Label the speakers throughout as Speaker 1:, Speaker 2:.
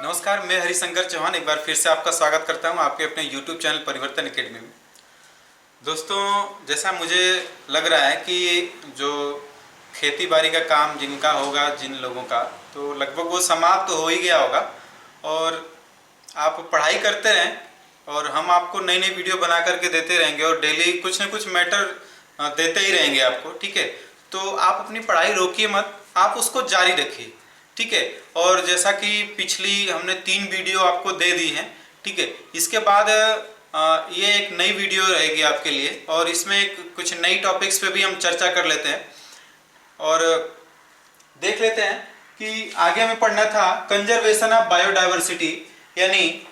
Speaker 1: नमस्कार, मैं हरिशंकर चौहान एक बार फिर से आपका स्वागत करता हूं आपके अपने YouTube चैनल परिवर्तन एकेडमी में। दोस्तों, जैसा मुझे लग रहा है कि जो खेती बाड़ी का काम जिनका होगा, जिन लोगों का, तो लगभग वो समाप्त तो हो ही गया होगा और आप पढ़ाई करते रहें और हम आपको नई नई वीडियो बना करके देते रहेंगे और डेली कुछ न कुछ मैटर देते ही रहेंगे आपको। ठीक है, तो आप अपनी पढ़ाई रोकिए मत, आप उसको जारी रखिए। ठीक है, और जैसा कि पिछली हमने 3 वीडियो आपको दे दी हैं। ठीक है, इसके बाद ये एक नई वीडियो रहेगी आपके लिए और इसमें कुछ नई टॉपिक्स पे भी हम चर्चा कर लेते हैं और देख लेते हैं कि आगे हमें पढ़ना था कंजर्वेशन ऑफ बायोडाइवर्सिटी, यानी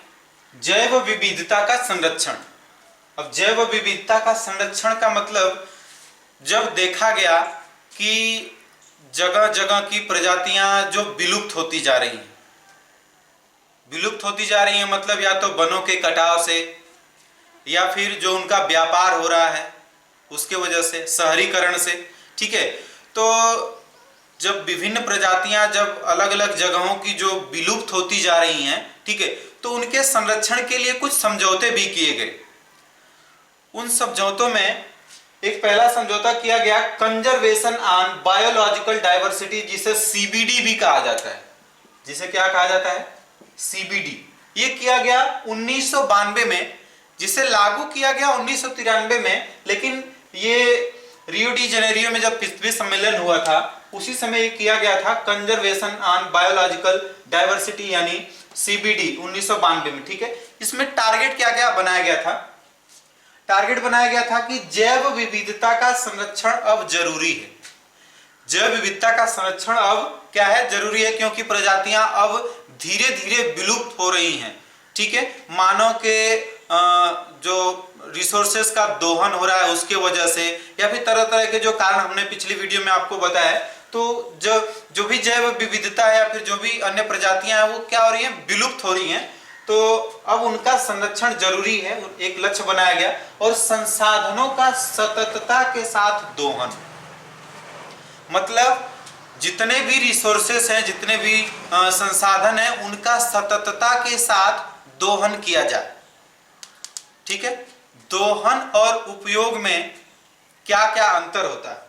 Speaker 1: जैव विविधता का संरक्षण। अब जैव विविधता का संरक्षण का मतलब जब देखा गया कि जगह जगह की प्रजातियां जो विलुप्त होती जा रही हैं, मतलब या तो वनों के कटाव से या फिर जो उनका व्यापार हो रहा है उसके वजह से, शहरीकरण से। ठीक है, तो जब विभिन्न प्रजातियां जब अलग अलग जगहों की जो विलुप्त होती जा रही हैं, ठीक है, तो उनके संरक्षण के लिए कुछ समझौते भी किए गए। उन समझौतों में एक पहला समझौता किया गया कंजर्वेशन ऑन बायोलॉजिकल डाइवर्सिटी, जिसे सीबीडी भी कहा जाता है। जिसे क्या कहा जाता है? सीबीडी। ये किया गया 1992 में, जिसे लागू किया गया 1993 में, लेकिन ये रियो डी जेनेरियो में जब विश्व सम्मेलन हुआ था उसी समय ये किया गया था कंजर्वेशन ऑन बायोलॉजिकल डाइवर्सिटी यानी सीबीडी 1992 में। ठीक है, इसमें टारगेट क्या क्या बनाया गया था? टारगेट बनाया गया था कि जैव विविधता का संरक्षण अब जरूरी है। जैव विविधता का संरक्षण अब क्या है? जरूरी है, क्योंकि प्रजातियां अब धीरे धीरे विलुप्त हो रही हैं। ठीक है, मानव के जो रिसोर्सेस का दोहन हो रहा है उसके वजह से, या फिर तरह तरह के जो कारण हमने पिछली वीडियो में आपको बताया, तो जो भी जैव विविधता है या फिर जो भी अन्य प्रजातियां हैं वो क्या हो रही हैं? विलुप्त हो रही हैं। तो अब उनका संरक्षण जरूरी है, एक लक्ष्य बनाया गया। और संसाधनों का सततता के साथ दोहन, मतलब जितने भी रिसोर्सेस हैं, जितने भी संसाधन हैं, उनका सततता के साथ दोहन किया जाए। ठीक है, दोहन और उपयोग में क्या क्या अंतर होता है?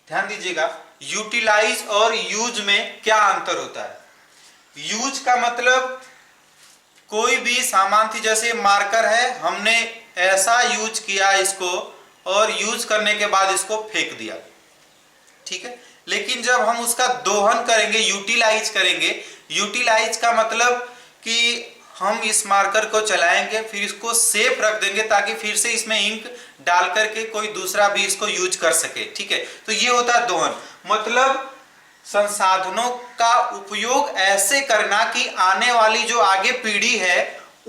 Speaker 1: ध्यान दीजिएगा, यूटिलाइज और यूज में क्या अंतर होता है? यूज का मतलब कोई भी सामान थी, जैसे मार्कर है, हमने ऐसा यूज किया इसको और यूज करने के बाद इसको फेंक दिया। ठीक है, लेकिन जब हम उसका दोहन करेंगे, यूटिलाइज करेंगे, यूटिलाइज का मतलब कि हम इस मार्कर को चलाएंगे, फिर इसको सेफ रख देंगे ताकि फिर से इसमें इंक डाल करके कोई दूसरा भी इसको यूज कर सके। ठीक है, तो ये होता है दोहन। मतलब संसाधनों का उपयोग ऐसे करना कि आने वाली जो आगे पीढ़ी है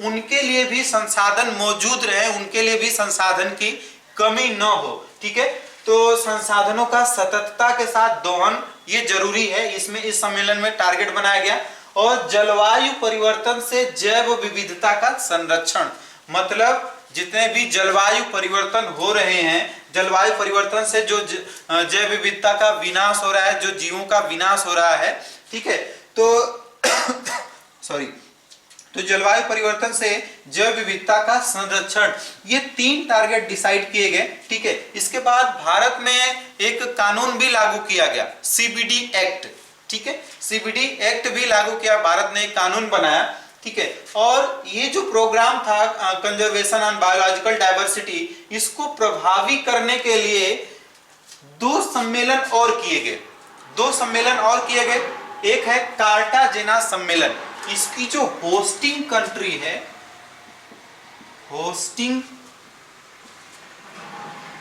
Speaker 1: उनके लिए भी संसाधन मौजूद रहे, उनके लिए भी संसाधन की कमी न हो। ठीक है, तो संसाधनों का सततता के साथ दोहन ये जरूरी है, इसमें इस सम्मेलन में टारगेट बनाया गया। और जलवायु परिवर्तन से जैव विविधता का संरक्षण, मतलब जितने भी जलवायु परिवर्तन हो रहे हैं, जलवायु परिवर्तन से जो जैव विविधता का विनाश हो रहा है, जो जीवों का विनाश हो रहा है। ठीक है, तो सॉरी, तो जलवायु परिवर्तन से जैव विविधता का संरक्षण, ये 3 टारगेट डिसाइड किए गए। ठीक है, इसके बाद भारत में एक कानून भी लागू किया गया, सीबीडी एक्ट। ठीक है, सीबीडी एक्ट भी लागू किया, भारत ने एक कानून बनाया। ठीक है, और ये जो प्रोग्राम था कंजर्वेशन ऑन बायोलॉजिकल डाइवर्सिटी, इसको प्रभावी करने के लिए 2 सम्मेलन और किए गए। 2 सम्मेलन और किए गए। एक है कार्टाजेना सम्मेलन, इसकी जो होस्टिंग कंट्री है, होस्टिंग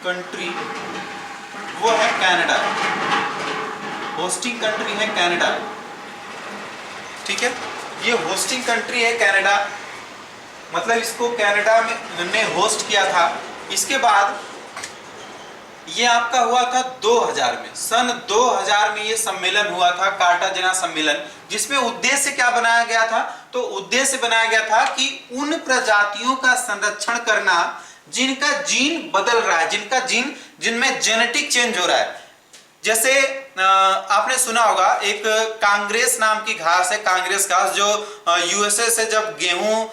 Speaker 1: कंट्री वो है कनाडा। होस्टिंग कंट्री है कनाडा। ठीक है, ये होस्टिंग कंट्री है कनाडा, मतलब इसको कनाडा में ने होस्ट किया था। इसके बाद ये आपका हुआ था 2000 में, सन 2000 में ये सम्मेलन हुआ था, कार्टाजेना सम्मेलन, जिसमें उद्देश्य क्या बनाया गया था? तो उद्देश्य बनाया गया था कि उन प्रजातियों का संरक्षण करना जिनका जीन बदल रहा है, जिनमें जेनेटिक चेंज हो रहा है। जैसे आपने सुना होगा एक कांग्रेस नाम की घास है, कांग्रेस घास, जो यूएसए से जब गेहूं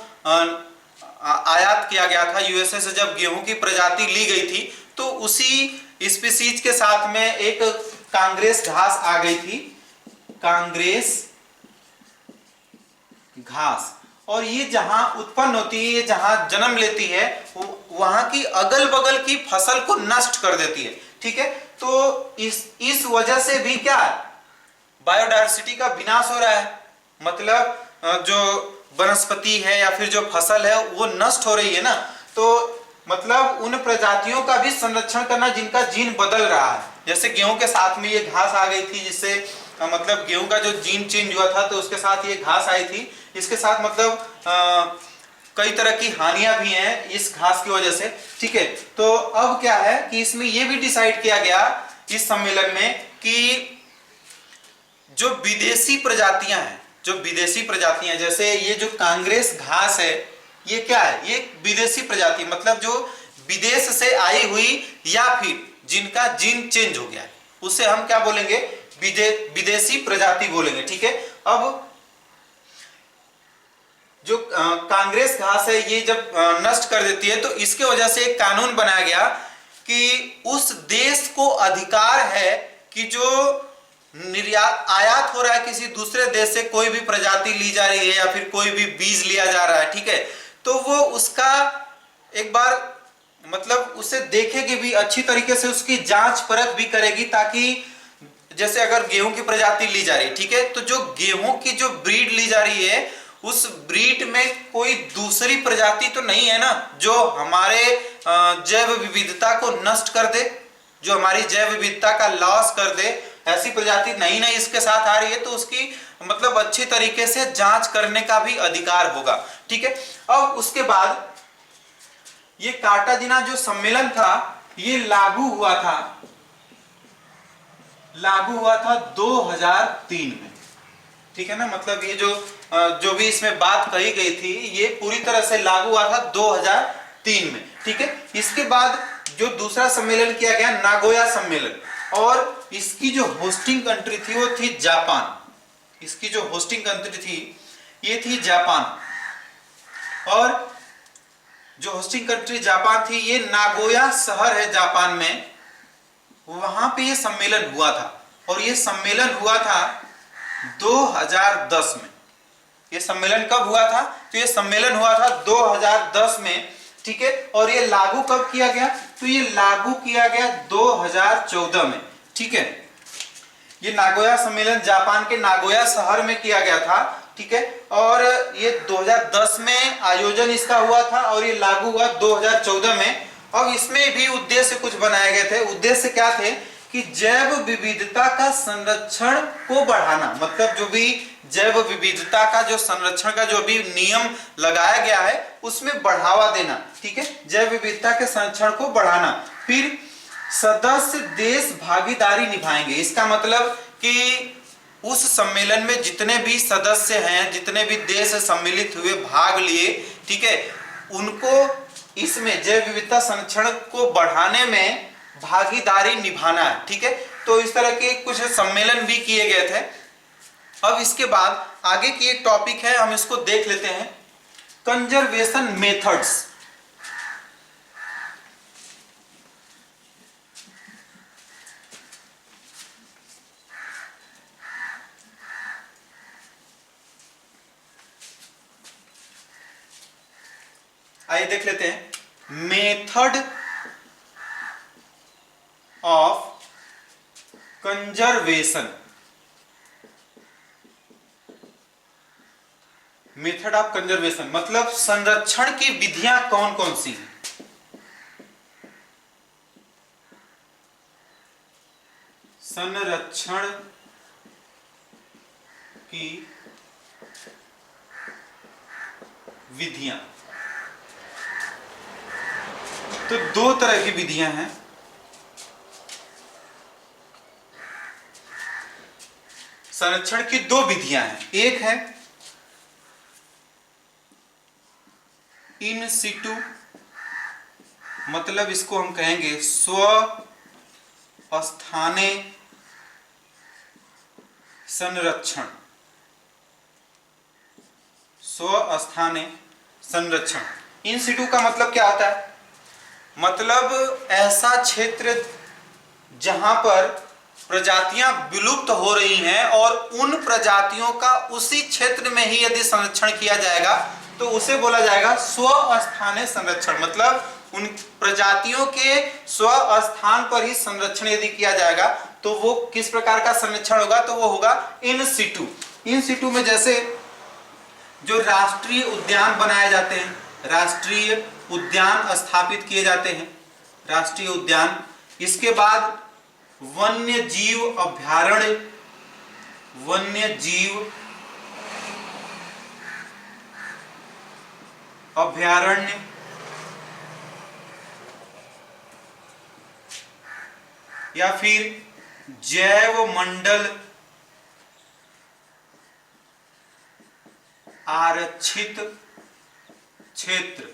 Speaker 1: आयात किया गया था, यूएसए से जब गेहूं की प्रजाति ली गई थी, तो उसी स्पीसीज के साथ में एक कांग्रेस घास आ गई थी, कांग्रेस घास। और ये जहां उत्पन्न होती है, ये जहां जन्म लेती है, वहां की अगल बगल की फसल को नष्ट कर देती है। ठीक है, तो इस वजह से भी क्या है, बायोडायवर्सिटी का विनाश हो रहा है। मतलब जो वनस्पति है या फिर जो फसल है वो नष्ट हो रही है ना, तो मतलब उन प्रजातियों का भी संरक्षण करना जिनका जीन बदल रहा है। जैसे गेहूं के साथ में ये घास आ गई थी, जिससे मतलब गेहूं का जो जीन चेंज हुआ था, तो उसके साथ ये घास आई थी। इसके साथ मतलब कई तरह की हानियां भी हैं इस घास की वजह से। ठीक है, तो अब क्या है कि इसमें यह भी डिसाइड किया गया इस सम्मेलन में कि जो विदेशी प्रजातियां हैं, जो विदेशी प्रजातियां, जैसे ये जो कांग्रेस घास है, ये क्या है, ये विदेशी प्रजाति, मतलब जो विदेश से आई हुई या फिर जिनका जीन चेंज हो गया है, उसे हम क्या बोलेंगे, विदेशी प्रजाति बोलेंगे। ठीक है, अब जो कांग्रेस घास है, ये जब नष्ट कर देती है, तो इसके वजह से एक कानून बनाया गया कि उस देश को अधिकार है कि जो निर्यात आयात हो रहा है किसी दूसरे देश से, कोई भी प्रजाति ली जा रही है या फिर कोई भी बीज लिया जा रहा है, ठीक है, तो वो उसका एक बार मतलब उसे देखेगी भी, अच्छी तरीके से उसकी जांच परख भी करेगी, ताकि जैसे अगर गेहूं की प्रजाति ली जा रही है, ठीक है, तो जो गेहूं की जो ब्रीड ली जा रही है, उस ब्रीड में कोई दूसरी प्रजाति तो नहीं है ना जो हमारे जैव विविधता को नष्ट कर दे, जो हमारी जैव विविधता का लॉस कर दे। ऐसी प्रजाति नई नई इसके साथ आ रही है, तो उसकी मतलब अच्छी तरीके से जांच करने का भी अधिकार होगा। ठीक है, अब उसके बाद ये कार्टाजिना जो सम्मेलन था, ये लागू हुआ था 2003 में। ठीक है ना, मतलब ये जो भी इसमें बात कही गई थी, ये पूरी तरह से लागू हुआ था 2003 में। ठीक है, इसके बाद जो दूसरा सम्मेलन किया गया, नागोया सम्मेलन, और इसकी जो होस्टिंग कंट्री थी वो थी जापान। इसकी जो होस्टिंग कंट्री थी ये थी जापान, और जो होस्टिंग कंट्री जापान थी, ये नागोया शहर है जापान में, वहां पे ये सम्मेलन हुआ था। और ये सम्मेलन हुआ था 2010 में। ये सम्मेलन कब हुआ था, तो ये सम्मेलन हुआ था 2010 में। ठीक है, और ये लागू कब किया गया, तो ये लागू किया गया 2014 में। ठीक है, ये नागोया सम्मेलन जापान के नागोया शहर में किया गया था। ठीक है, और ये 2010 में आयोजन इसका हुआ था, और ये लागू हुआ 2014 में। अब इसमें भी उद्देश्य कुछ बनाए गए थे। उद्देश्य क्या थे कि जैव विविधता का संरक्षण को बढ़ाना, मतलब जो भी जैव विविधता का जो संरक्षण का जो भी नियम लगाया गया है, उसमें बढ़ावा देना। ठीक है, जैव विविधता के संरक्षण को बढ़ाना। फिर सदस्य देश भागीदारी निभाएंगे। इसका मतलब कि उस सम्मेलन में जितने भी सदस्य हैं, जितने भी देश सम्मिलित हुए, भाग लिए, ठीक है, उनको इसमें जैव विविधता संरक्षण को बढ़ाने में भागीदारी निभाना है। ठीक है, तो इस तरह के कुछ सम्मेलन भी किए गए थे। अब इसके बाद आगे की एक टॉपिक है, हम इसको देख लेते हैं, कंजर्वेशन मेथड्स। आइए देख लेते हैं, method of conservation. Method of conservation मतलब संरक्षण की विधियां कौन कौन सी हैं। संरक्षण की विधियां, तो दो तरह की विधियां हैं। संरक्षण की दो विधियां हैं। एक है इन सिटू, मतलब इसको हम कहेंगे स्व स्थाने संरक्षण, स्वस्थाने संरक्षण। इन सिटू का मतलब क्या होता है? मतलब ऐसा क्षेत्र जहां पर प्रजातियां विलुप्त हो रही हैं और उन प्रजातियों का उसी क्षेत्र में ही यदि संरक्षण किया जाएगा तो उसे बोला जाएगा स्वस्थाने संरक्षण। मतलब उन प्रजातियों के स्वस्थान पर ही संरक्षण यदि किया जाएगा तो वो किस प्रकार का संरक्षण होगा? तो वो होगा इन सिटू। इन सिटू में जैसे जो राष्ट्रीय उद्यान बनाए जाते हैं, राष्ट्रीय उद्यान स्थापित किए जाते हैं, राष्ट्रीय उद्यान, इसके बाद वन्य जीव अभयारण्य, वन्य जीव अभयारण्य, या फिर जैव मंडल आरक्षित क्षेत्र।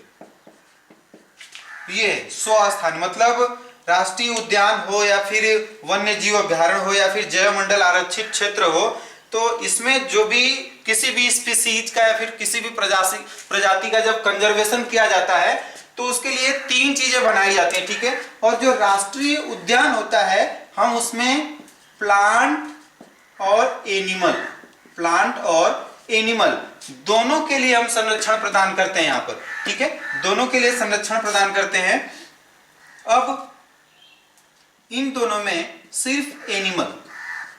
Speaker 1: ये स्वस्थान मतलब राष्ट्रीय उद्यान हो या फिर वन्य जीव अभयारण्य हो या फिर जैव मंडल आरक्षित क्षेत्र हो, तो इसमें जो भी किसी भी स्पीसीज का या फिर किसी भी प्रजाति का जब कंजर्वेशन किया जाता है तो उसके लिए 3 चीजें बनाई जाती हैं, ठीक है। और जो राष्ट्रीय उद्यान होता है हम उसमें प्लांट और एनिमल, प्लांट और एनिमल दोनों के लिए हम संरक्षण प्रदान करते हैं यहाँ पर, ठीक है, दोनों के लिए संरक्षण प्रदान करते हैं। अब इन दोनों में सिर्फ एनिमल,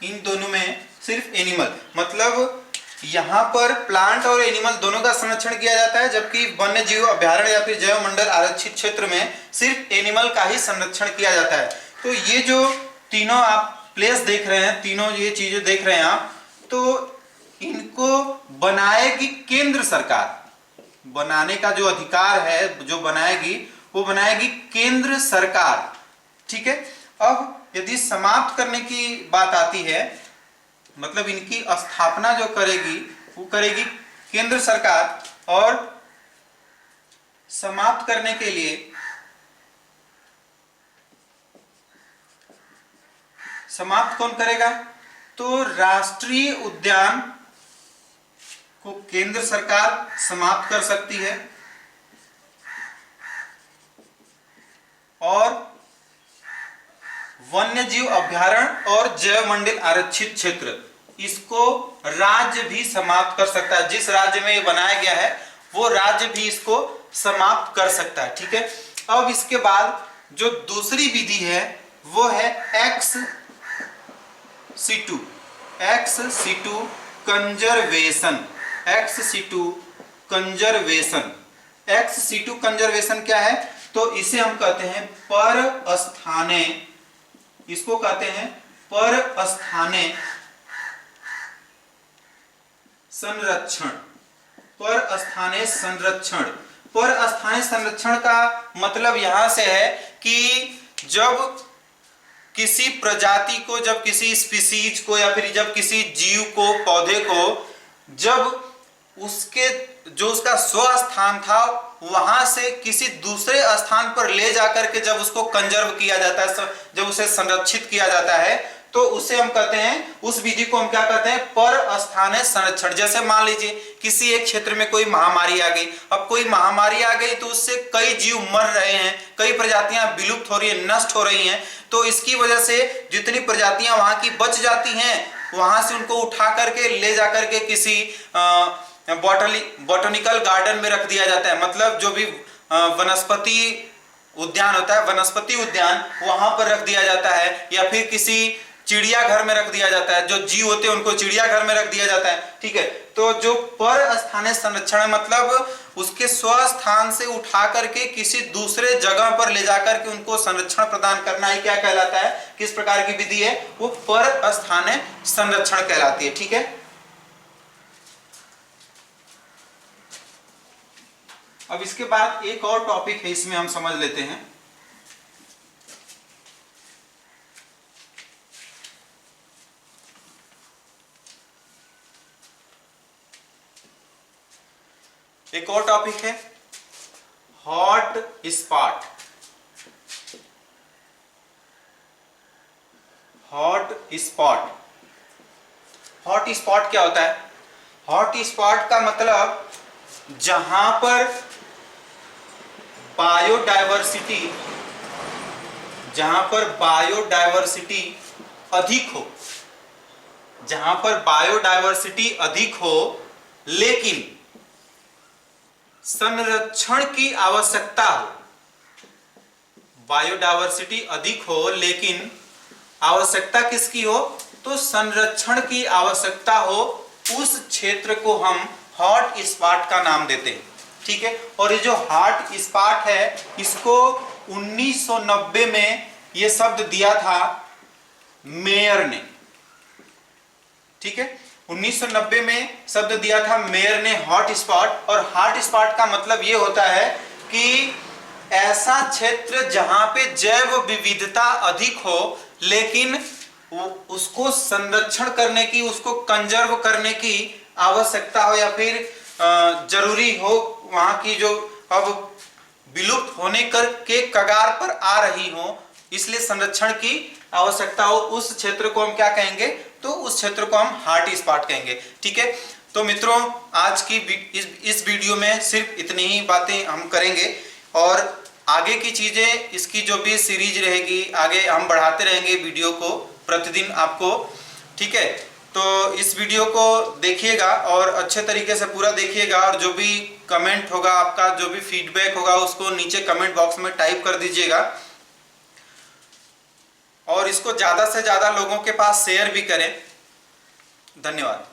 Speaker 1: इन दोनों में सिर्फ एनिमल मतलब यहां पर प्लांट और एनिमल दोनों का संरक्षण किया जाता है, जबकि वन्य जीव अभयारण्य या फिर जैव मंडल आरक्षित क्षेत्र में सिर्फ एनिमल का ही संरक्षण किया जाता है। तो ये जो तीनों आप प्लेस देख रहे हैं, तीनों ये चीजें देख रहे हैं आप, तो इनको बनाएगी केंद्र सरकार, बनाने का जो अधिकार है जो बनाएगी वो बनाएगी केंद्र सरकार, ठीक है। अब यदि समाप्त करने की बात आती है, मतलब इनकी स्थापना जो करेगी वो करेगी केंद्र सरकार, और समाप्त करने के लिए समाप्त कौन करेगा? तो राष्ट्रीय उद्यान को केंद्र सरकार समाप्त कर सकती है और वन्य जीव अभयारण्य और जैव मंडल आरक्षित क्षेत्र इसको राज्य भी समाप्त कर सकता है। जिस राज्य में ये बनाया गया है वो राज्य भी इसको समाप्त कर सकता है, ठीक है। अब इसके बाद जो दूसरी विधि है वो है ex situ conservation. Ex situ conservation, ex situ conservation क्या है? तो इसे हम कहते हैं पर स्थाने, इसको कहते हैं पर स्थाने संरक्षण। पर स्थाने संरक्षण, पर स्थानीय संरक्षण का मतलब यहां से है कि जब किसी प्रजाति को, जब किसी स्पीसीज को या फिर जब किसी जीव को, पौधे को, जब उसके जो उसका स्वस्थान था वहां से किसी दूसरे स्थान पर ले जाकर के जब उसको कंजर्व किया जाता है, जब उसे संरक्षित किया जाता है, तो उसे हम कहते हैं, उस विधि को हम क्या कहते हैं? पर स्थानीय संरक्षण। जैसे मान लीजिए किसी एक क्षेत्र में कोई महामारी आ गई, अब कोई महामारी आ गई तो उससे कई जीव मर रहे हैं, कई प्रजातियां विलुप्त हो रही है, नष्ट हो रही हैं, तो इसकी वजह से जितनी प्रजातियां वहां की बच जाती हैं वहां से उनको उठा करके ले जाकर के किसी बॉटनिकल गार्डन में रख दिया जाता है। मतलब जो भी वनस्पति उद्यान होता है, वनस्पति उद्यान, वहां पर रख दिया जाता है, या फिर किसी चिड़ियाघर में रख दिया जाता है। जो जीव होते हैं उनको चिड़ियाघर में रख दिया जाता है, ठीक है। तो जो पर स्थानीय संरक्षण है मतलब उसके स्वस्थान से उठा करके किसी दूसरे जगह पर ले जाकर के उनको संरक्षण प्रदान करना ही क्या कहलाता है? किस प्रकार की विधि है? वो पर स्थानीय संरक्षण कहलाती है, ठीक है। अब इसके बाद एक और टॉपिक है, इसमें हम समझ लेते हैं। एक और टॉपिक है hot spot. Hot spot, hot hot spot क्या होता है? हॉट स्पॉट का मतलब जहां पर बायोडायवर्सिटी अधिक हो, जहां पर बायोडायवर्सिटी अधिक हो लेकिन संरक्षण की आवश्यकता हो, बायोडायवर्सिटी अधिक हो लेकिन आवश्यकता किसकी हो? तो संरक्षण की आवश्यकता हो, उस क्षेत्र को हम हॉट स्पॉट का नाम देते हैं। ठीक है, और ये जो हॉट स्पॉट है इसको 1990 में ये शब्द दिया था मेयर ने। ठीक है, 1990 में शब्द दिया था मेयर ने हॉट स्पॉट। और हॉट स्पॉट का मतलब ये होता है कि ऐसा क्षेत्र जहां पे जैव विविधता अधिक हो लेकिन उसको संरक्षण करने की, उसको कंजर्व करने की आवश्यकता हो या फिर जरूरी हो, वहां की जो अब विलुप्त होने के कगार पर आ रही हो, इसलिए संरक्षण की आवश्यकता हो, उस क्षेत्र को हम क्या कहेंगे? तो उस क्षेत्र को हम हॉट स्पॉट कहेंगे। ठीक है, तो मित्रों आज की इस वीडियो में सिर्फ इतनी ही बातें हम करेंगे और आगे की चीजें, इसकी जो भी सीरीज रहेगी आगे हम बढ़ाते रहेंगे वीडियो को प्रतिदिन आपको। ठीक है, तो इस वीडियो को देखिएगा और अच्छे तरीके से पूरा देखिएगा और जो भी कमेंट होगा आपका, जो भी फीडबैक होगा उसको नीचे कमेंट बॉक्स में टाइप कर दीजिएगा और इसको ज्यादा से ज्यादा लोगों के पास शेयर भी करें। धन्यवाद।